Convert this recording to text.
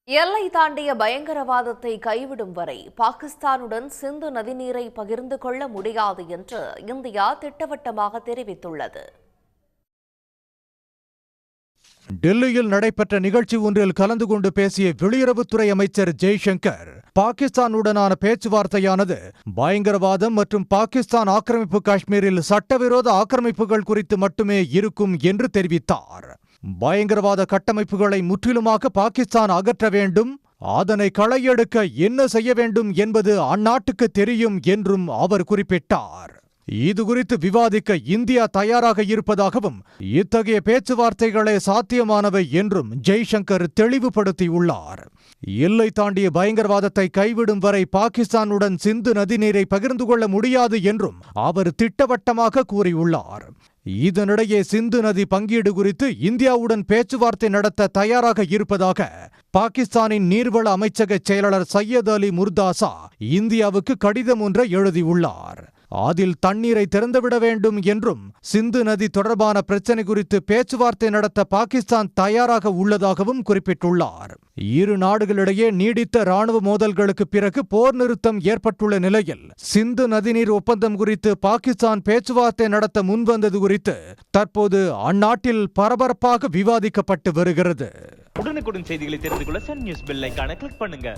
எல்லை தாண்டிய பயங்கரவாதத்தை கைவிடும் வரை பாகிஸ்தானுடன் சிந்து நதிநீரை பகிர்ந்து கொள்ள முடியாது என்று இந்தியா திட்டவட்டமாக தெரிவித்துள்ளது. டெல்லியில் நடைபெற்ற நிகழ்ச்சி ஒன்றில் கலந்து கொண்டு பேசிய வெளியுறவுத்துறை அமைச்சர் ஜெய்சங்கர், பாகிஸ்தானுடனான பேச்சுவார்த்தையானது பயங்கரவாதம் மற்றும் பாகிஸ்தான் ஆக்கிரமிப்பு காஷ்மீரில் சட்டவிரோத ஆக்கிரமிப்புகள் குறித்து மட்டுமே இருக்கும் என்று தெரிவித்தார். பயங்கரவாத கட்டமைப்புகளை முற்றிலுமாக பாகிஸ்தான் அகற்ற வேண்டும், அதனை களையெடுக்க என்ன செய்ய வேண்டும் என்பது அந்நாட்டுக்கு தெரியும் என்றும் அவர் குறிப்பிட்டார். இதுகுறித்து விவாதிக்க இந்தியா தயாராக இருப்பதாகவும் இத்தகைய பேச்சுவார்த்தைகளே சாத்தியமானவை என்றும் ஜெய்சங்கர் தெளிவுபடுத்தியுள்ளார். எல்லை தாண்டிய பயங்கரவாதத்தை கைவிடும் வரை பாகிஸ்தானுடன் சிந்து நதிநீரை பகிர்ந்து கொள்ள முடியாது என்றும் அவர் திட்டவட்டமாக கூறியுள்ளார். இதனிடையே சிந்து நதி பங்கீடு குறித்து இந்தியாவுடன் பேச்சுவார்த்தை நடத்த தயாராக இருப்பதாக பாகிஸ்தானின் நீர்வள அமைச்சக செயலாளர் சையத் அலி முர்தாசா இந்தியாவுக்கு கடிதம் ஒன்றை எழுதியுள்ளார். அதில் தண்ணீரை திறந்துவிட வேண்டும் என்றும் சிந்து நதி தொடர்பான பிரச்சினை குறித்து பேச்சுவார்த்தை நடத்த பாகிஸ்தான் தயாராக உள்ளதாகவும் குறிப்பிட்டுள்ளார். இரு நாடுகளிடையே நீடித்த ராணுவ மோதல்களுக்கு பிறகு போர் நிறுத்தம் ஏற்பட்டுள்ள நிலையில் சிந்து நதிநீர் ஒப்பந்தம் குறித்து பாகிஸ்தான் பேச்சுவார்த்தை நடத்த முன்வந்தது குறித்து தற்போது அந்நாட்டில் பரபரப்பாக விவாதிக்கப்பட்டு வருகிறது. உடனுக்குடன் செய்திகளை தெரிந்து கொள்ள சன் நியூஸ் பெல் ஐகானை கிளிக் பண்ணுங்க.